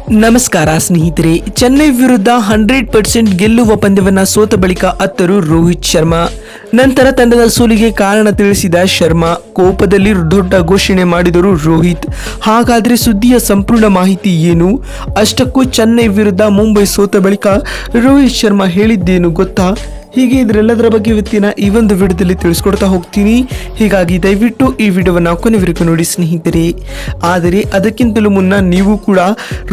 ನಮಸ್ಕಾರ ಸ್ನೇಹಿತರೆ. ಚೆನ್ನೈ ವಿರುದ್ಧ 100% ಗೆಲ್ಲುವ ಪಂದ್ಯವನ್ನ ಸೋತ ಬಳಿಕ ಅತ್ತರು ರೋಹಿತ್ ಶರ್ಮಾ. ನಂತರ ತಂಡದ ಸೋಲಿಗೆ ಕಾರಣ ತಿಳಿಸಿದ ಶರ್ಮಾ. ಕೋಪದಲ್ಲಿ ದೊಡ್ಡ ಘೋಷಣೆ ಮಾಡಿದರು ರೋಹಿತ್. ಹಾಗಾದ್ರೆ ಸುದ್ದಿಯ ಸಂಪೂರ್ಣ ಮಾಹಿತಿ ಏನು? ಅಷ್ಟಕ್ಕೂ ಚೆನ್ನೈ ವಿರುದ್ಧ ಮುಂಬೈ ಸೋತ ಬಳಿಕ ರೋಹಿತ್ ಶರ್ಮಾ ಹೇಳಿದ್ದೇನು ಗೊತ್ತಾ? ಹೀಗೆ ಇದರೆಲ್ಲದರ ಬಗ್ಗೆ ಇವತ್ತಿನ ಈ ಒಂದು ವಿಡಿಯೋದಲ್ಲಿ ತಿಳಿಸ್ಕೊಡ್ತಾ ಹೋಗ್ತೀನಿ. ಹೀಗಾಗಿ ದಯವಿಟ್ಟು ಈ ವಿಡಿಯೋವನ್ನು ಕೊನೆವರೆಗೂ ನೋಡಿ ಸ್ನೇಹಿತರೆ. ಆದರೆ ಅದಕ್ಕಿಂತಲೂ ಮುನ್ನ ನೀವು ಕೂಡ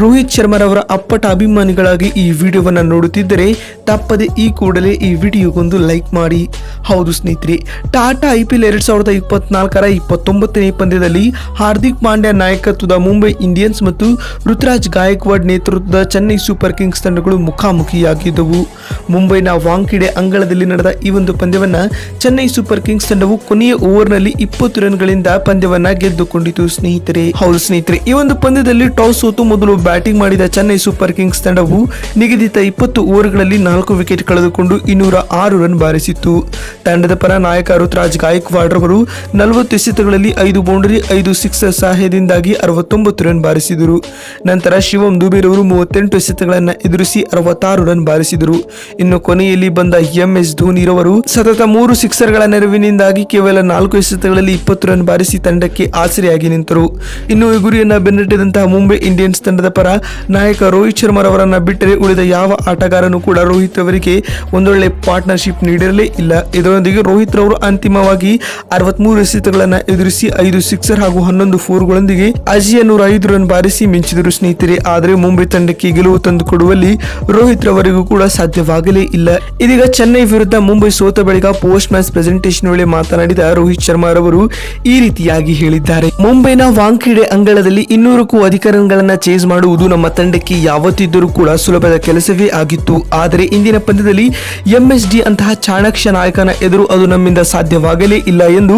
ರೋಹಿತ್ ಶರ್ಮಾರವರ ಅಪ್ಪಟ ಅಭಿಮಾನಿಗಳಾಗಿ ಈ ವಿಡಿಯೋವನ್ನು ನೋಡುತ್ತಿದ್ದರೆ ತಪ್ಪದೆ ಈ ಕೂಡಲೇ ಈ ವಿಡಿಯೋಗೊಂದು ಲೈಕ್ ಮಾಡಿ. ಹೌದು ಸ್ನೇಹಿತರೆ, ಟಾಟಾ IPL 2024ರ 29ನೇ ಪಂದ್ಯದಲ್ಲಿ ಹಾರ್ದಿಕ್ ಪಾಂಡ್ಯ ನಾಯಕತ್ವದ ಮುಂಬೈ ಇಂಡಿಯನ್ಸ್ ಮತ್ತು ಋತುರಾಜ್ ಗಾಯಕ್ವಾಡ್ ನೇತೃತ್ವದ ಚೆನ್ನೈ ಸೂಪರ್ ಕಿಂಗ್ಸ್ ತಂಡಗಳು ಮುಖಾಮುಖಿಯಾಗಿದ್ದವು. ಮುಂಬೈನ ವಾಂಖೆಡೆ ಅಂಗಳದಲ್ಲಿ ನಡೆದ ಈ ಒಂದು ಪಂದ್ಯವನ್ನ ಚೆನ್ನೈ ಸೂಪರ್ ಕಿಂಗ್ಸ್ ತಂಡವು ಕೊನೆಯ ಓವರ್ನಲ್ಲಿ 20 ರನ್ಗಳಿಂದ ಪಂದ್ಯವನ್ನ ಗೆದ್ದುಕೊಂಡಿತು ಸ್ನೇಹಿತರೆ. ಹೌದು ಸ್ನೇಹಿತರೆ, ಈ ಒಂದು ಪಂದ್ಯದಲ್ಲಿ ಟಾಸ್ ಸೋತು ಮೊದಲು ಬ್ಯಾಟಿಂಗ್ ಮಾಡಿದ ಚೆನ್ನೈ ಸೂಪರ್ ಕಿಂಗ್ಸ್ ತಂಡವು ನಿಗದಿತ 20 ಓವರ್ಗಳಲ್ಲಿ 4 ವಿಕೆಟ್ ಕಳೆದುಕೊಂಡು 206 ರನ್ ಬಾರಿಸಿತ್ತು. ತಂಡದ ಪರ ನಾಯಕ ಋತುರಾಜ್ ಗಾಯಕ್ವಾಡ್ ರವರು 40 ಎಸೆತಗಳಲ್ಲಿ 5 ಬೌಂಡರಿ 5 ಸಿಕ್ಸರ್ ಸಹಾಯದಿಂದಾಗಿ 69 ರನ್ ಬಾರಿಸಿದರು. ನಂತರ ಶಿವಂ ದುಬೆ ರವರು 38 ಎಸೆತಗಳನ್ನು ಎದುರಿಸಿ 66 ರನ್ ಬಾರಿಸಿದರು. ಇನ್ನು ಕೊನೆಯಲ್ಲಿ ಬಂದ MS ಧೋನಿ ರವರು ಸತತ 3 ಸಿಕ್ಸರ್ಗಳ ನೆರವಿನಿಂದಾಗಿ ಕೇವಲ 4 ಎಸೆತಗಳಲ್ಲಿ 20 ರನ್ ಬಾರಿಸಿ ತಂಡಕ್ಕೆ ಆಸರೆಯಾಗಿ ನಿಂತರು. ಇನ್ನು ಈ ಗುರಿಯನ್ನ ಬೆನ್ನಟ್ಟಿದಂತಹ ಮುಂಬೈ ಇಂಡಿಯನ್ಸ್ ತಂಡದ ಪರ ನಾಯಕ ರೋಹಿತ್ ಶರ್ಮಾ ರವರನ್ನ ಬಿಟ್ಟರೆ ಉಳಿದ ಯಾವ ಆಟಗಾರನು ಕೂಡ ರೋಹಿತ್ ಅವರಿಗೆ ಒಂದೊಳ್ಳೆ ಪಾರ್ಟ್ನರ್ಶಿಪ್ ನೀಡಿರಲೇ ಇಲ್ಲ. ಇದರೊಂದಿಗೆ ರೋಹಿತ್ ರವರು ಅಂತಿಮವಾಗಿ 63 ಎಸೆತಗಳನ್ನು ಎದುರಿಸಿ 5 ಸಿಕ್ಸರ್ ಹಾಗೂ 11 ಫೋರ್ಗಳೊಂದಿಗೆ ಅಜೇಯ 105 ರನ್ ಬಾರಿಸಿ ಮಿಂಚಿದರು ಸ್ನೇಹಿತರೆ. ಆದರೆ ಮುಂಬೈ ತಂಡಕ್ಕೆ ಗೆಲುವು ತಂದುಕೊಡುವಲ್ಲಿ ರೋಹಿತ್ ರವರಿಗೂ ಕೂಡ ಸಾಧ್ಯವಾಗಲೇ ಇಲ್ಲ. ಇದೀಗ ಚೆನ್ನೈ ವಿರುದ್ಧ ಮುಂಬೈ ಸೋತ ಬಳಿಕ ಪೋಸ್ಟ್ ಮ್ಯಾಚ್ ಪ್ರೆಸೆಂಟೇಷನ್ ವೇಳೆ ಮಾತನಾಡಿದ ರೋಹಿತ್ ಶರ್ಮಾ ರವರು ಈ ರೀತಿಯಾಗಿ ಹೇಳಿದ್ದಾರೆ. ಮುಂಬೈನ ವಾಂಖೆಡೆ ಅಂಗಳದಲ್ಲಿ 200ಕ್ಕೂ ಅಧಿಕ ರನ್ಗಳನ್ನ ಚೇಸ್ ಮಾಡುವುದು ನಮ್ಮ ತಂಡಕ್ಕೆ ಯಾವತ್ತಿದ್ದರೂ ಕೂಡ ಸುಲಭದ ಕೆಲಸವೇ ಆಗಿತ್ತು. ಆದರೆ ಇಂದಿನ ಪಂದ್ಯದಲ್ಲಿ MSD ಅಂತಹ ಚಾಣಕ್ಯ ನಾಯಕನ ಎದುರು ಅದು ನಮ್ಮಿಂದ ಸಾಧ್ಯವಾಗಲೇ ಇಲ್ಲ ಎಂದು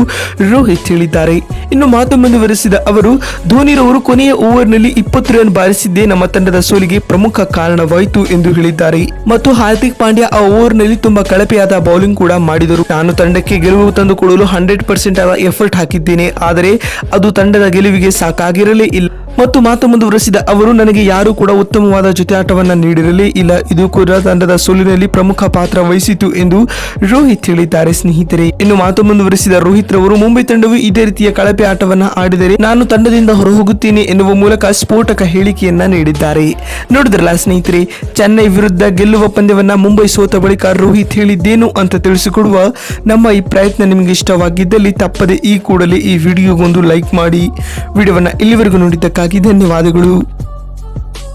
ರೋಹಿತ್ ಹೇಳಿದ್ದಾರೆ. ಇನ್ನು ಮಾತು ಮುಂದುವರೆಸಿದ ಅವರು, ಧೋನಿರವರು ಕೊನೆಯ ಓವರ್ನಲ್ಲಿ 20 ರನ್ ಬಾರಿಸಿದ್ದೇ ನಮ್ಮ ತಂಡದ ಸೋಲಿಗೆ ಪ್ರಮುಖ ಕಾರಣವಾಯಿತು ಎಂದು ಹೇಳಿದ್ದಾರೆ. ಮತ್ತು ಹಾರ್ದಿಕ್ ಪಾಂಡ್ಯ ಆ ಓವರ್ನಲ್ಲಿ ತುಂಬಾ ಕಳಪೆಯಾದ ಬೌಲಿಂಗ್ ಕೂಡ ಮಾಡಿದರು. ನಾನು ತಂಡಕ್ಕೆ ಗೆಲುವು ತಂದುಕೊಡಲು 100% ಆದ ಎಫರ್ಟ್ ಹಾಕಿದ್ದೇನೆ. ಆದರೆ ಅದು ತಂಡದ ಗೆಲುವಿಗೆ ಸಾಕಾಗಿರಲೇ ಇಲ್ಲ. ಮತ್ತು ಮಾತು ಮುಂದುವರೆಸಿದ ಅವರು, ನನಗೆ ಯಾರು ಕೂಡ ಉತ್ತಮವಾದ ಜೊತೆ ಆಟವನ್ನ ನೀಡಿರಲೇ ಇಲ್ಲ. ಇದು ಕೂಡ ತಂಡದ ಸೋಲಿನಲ್ಲಿ ಪ್ರಮುಖ ಪಾತ್ರ ವಹಿಸಿತು ಎಂದು ರೋಹಿತ್ ಹೇಳಿದ್ದಾರೆ ಸ್ನೇಹಿತರೆ. ಇನ್ನು ಮಾತು ಮುಂದುವರೆಸಿದ ರೋಹಿತ್ ರವರು, ಮುಂಬೈ ತಂಡವು ಇದೇ ರೀತಿಯ ಕಳಪೆ ಆಟವನ್ನ ಆಡಿದರೆ ನಾನು ತಂಡದಿಂದ ಹೊರಹೋಗುತ್ತೇನೆ ಎನ್ನುವ ಮೂಲಕ ಸ್ಫೋಟಕ ಹೇಳಿಕೆಯನ್ನ ನೀಡಿದ್ದಾರೆ. ನೋಡಿದ್ರಲ್ಲ ಸ್ನೇಹಿತರೆ, ಚೆನ್ನೈ ವಿರುದ್ಧ ಗೆಲ್ಲುವ ಪಂದ್ಯವನ್ನ ಮುಂಬೈ ಸೋತ ಬಳಿಕ ರೋಹಿತ್ ಹೇಳಿದ್ದೇನು ಅಂತ ತಿಳಿಸಿಕೊಡುವ ನಮ್ಮ ಈ ಪ್ರಯತ್ನ ನಿಮಗೆ ಇಷ್ಟವಾಗಿದ್ದಲ್ಲಿ ತಪ್ಪದೆ ಈ ಕೂಡಲೇ ಈ ವಿಡಿಯೋಗೊಂದು ಲೈಕ್ ಮಾಡಿ. ವಿಡಿಯೋವನ್ನ ಇಲ್ಲಿವರೆಗೂ ನೋಡಿದ್ದಕ್ಕಾಗಿ ಧನ್ಯವಾದಗಳು.